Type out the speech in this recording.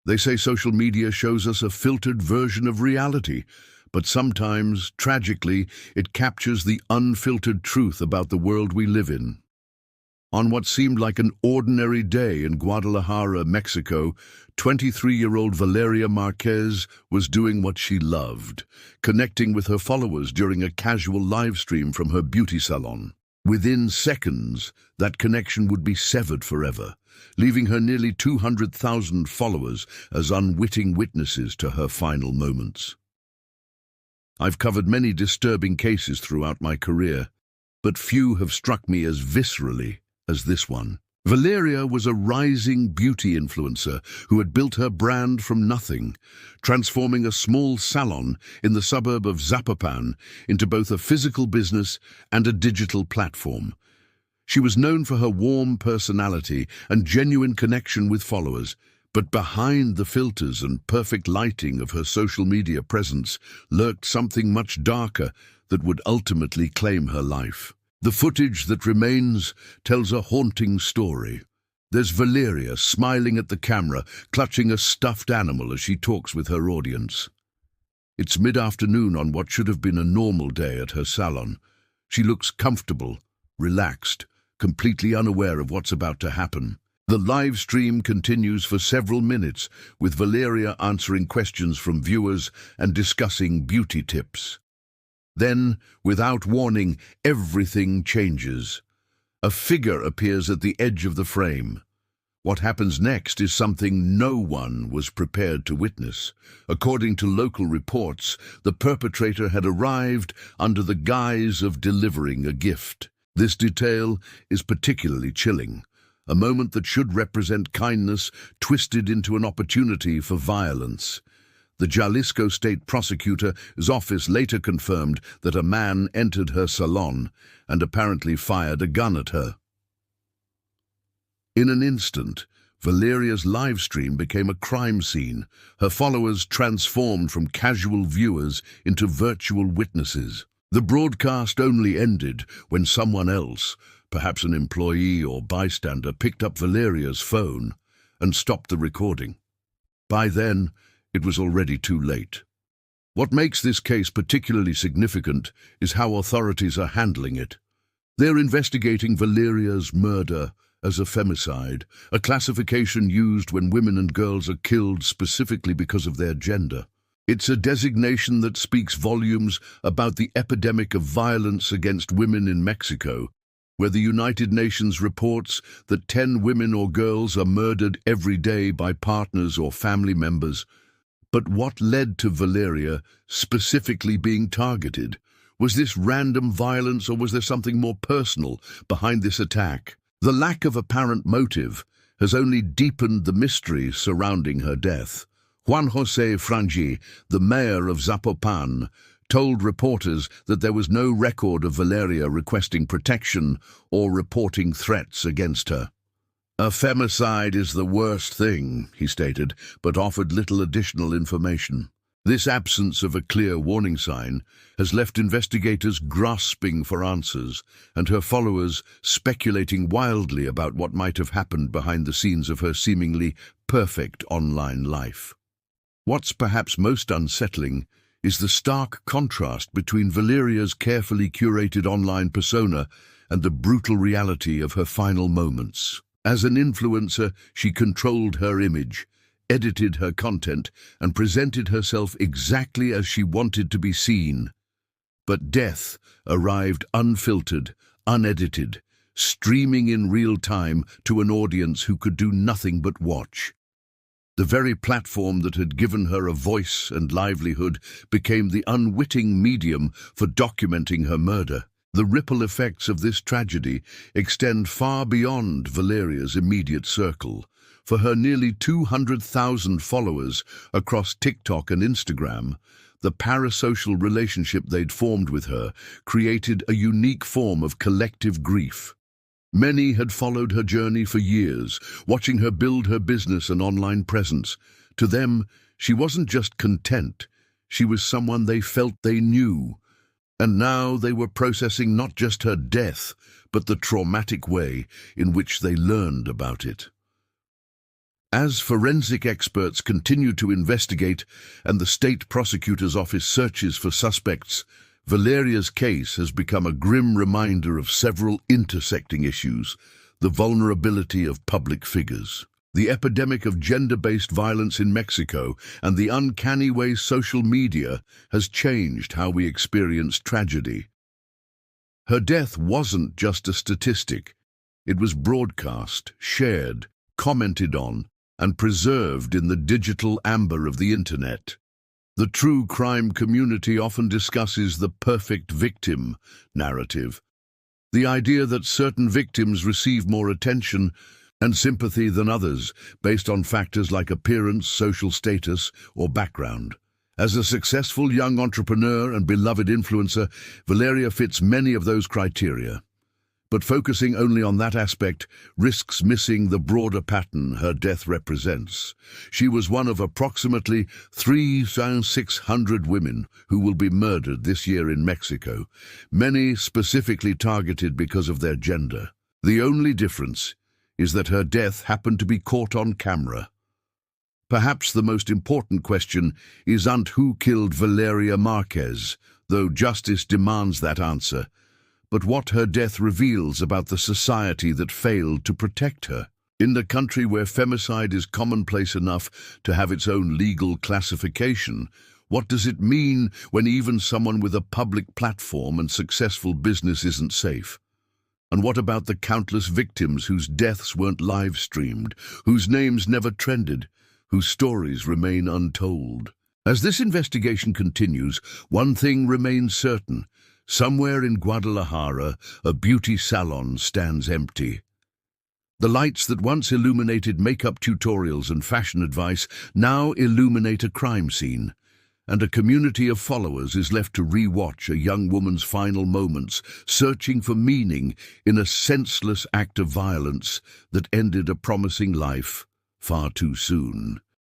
They say social media shows us a filtered version of reality, but sometimes, tragically, it captures the unfiltered truth about the world we live in. On what seemed like an ordinary day in Guadalajara, Mexico, 23-year-old Valeria Marquez was doing what she loved, connecting with her followers during a casual live stream from her beauty salon. Within seconds, that connection would be severed forever, leaving her nearly 200,000 followers as unwitting witnesses to her final moments. I've covered many disturbing cases throughout my career, but few have struck me as viscerally as this one. Valeria was a rising beauty influencer who had built her brand from nothing, transforming a small salon in the suburb of Zapopan into both a physical business and a digital platform. She was known for her warm personality and genuine connection with followers, but behind the filters and perfect lighting of her social media presence lurked something much darker that would ultimately claim her life. The footage that remains tells a haunting story. There's Valeria smiling at the camera, clutching a stuffed animal as she talks with her audience. It's mid-afternoon on what should have been a normal day at her salon. She looks comfortable, relaxed, completely unaware of what's about to happen. The live stream continues for several minutes, with Valeria answering questions from viewers and discussing beauty tips. Then, without warning, everything changes. A figure appears at the edge of the frame. What happens next is something no one was prepared to witness. According to local reports, the perpetrator had arrived under the guise of delivering a gift. This detail is particularly chilling. A moment that should represent kindness twisted into an opportunity for violence. The Jalisco State Prosecutor's office later confirmed that a man entered her salon and apparently fired a gun at her. In an instant, Valeria's live stream became a crime scene, her followers transformed from casual viewers into virtual witnesses. The broadcast only ended when someone else, perhaps an employee or bystander, picked up Valeria's phone and stopped the recording. By then, it was already too late. What makes this case particularly significant is how authorities are handling it. They're investigating Valeria's murder as a femicide, a classification used when women and girls are killed specifically because of their gender. It's a designation that speaks volumes about the epidemic of violence against women in Mexico, where the United Nations reports that 10 women or girls are murdered every day by partners or family members. But what led to Valeria specifically being targeted? Was this random violence, or was there something more personal behind this attack? The lack of apparent motive has only deepened the mystery surrounding her death. Juan José Frangi, the mayor of Zapopan, told reporters that there was no record of Valeria requesting protection or reporting threats against her. A femicide is the worst thing, he stated, but offered little additional information. This absence of a clear warning sign has left investigators grasping for answers and her followers speculating wildly about what might have happened behind the scenes of her seemingly perfect online life. What's perhaps most unsettling is the stark contrast between Valeria's carefully curated online persona and the brutal reality of her final moments. As an influencer, she controlled her image, edited her content, and presented herself exactly as she wanted to be seen. But death arrived unfiltered, unedited, streaming in real time to an audience who could do nothing but watch. The very platform that had given her a voice and livelihood became the unwitting medium for documenting her murder. The ripple effects of this tragedy extend far beyond Valeria's immediate circle. For her nearly 200,000 followers across TikTok and Instagram, the parasocial relationship they'd formed with her created a unique form of collective grief. Many had followed her journey for years, watching her build her business and online presence. To them, she wasn't just content, she was someone they felt they knew. And now they were processing not just her death, but the traumatic way in which they learned about it. As forensic experts continue to investigate and the state prosecutor's office searches for suspects, Valeria's case has become a grim reminder of several intersecting issues: the vulnerability of public figures, the epidemic of gender-based violence in Mexico, and the uncanny way social media has changed how we experience tragedy. Her death wasn't just a statistic. It was broadcast, shared, commented on, and preserved in the digital amber of the internet. The true crime community often discusses the perfect victim narrative, the idea that certain victims receive more attention and sympathy than others based on factors like appearance, social status, or background. As a successful young entrepreneur and beloved influencer, Valeria fits many of those criteria. But focusing only on that aspect risks missing the broader pattern her death represents. She was one of approximately 3,600 women who will be murdered this year in Mexico, many specifically targeted because of their gender. The only difference is that her death happened to be caught on camera. Perhaps the most important question isn't who killed Valeria Marquez, though justice demands that answer, but what her death reveals about the society that failed to protect her. In the country where femicide is commonplace enough to have its own legal classification, what does it mean when even someone with a public platform and successful business isn't safe? And what about the countless victims whose deaths weren't live-streamed, whose names never trended, whose stories remain untold? As this investigation continues, one thing remains certain: somewhere in Guadalajara, a beauty salon stands empty. The lights that once illuminated makeup tutorials and fashion advice now illuminate a crime scene, and a community of followers is left to re-watch a young woman's final moments, searching for meaning in a senseless act of violence that ended a promising life far too soon.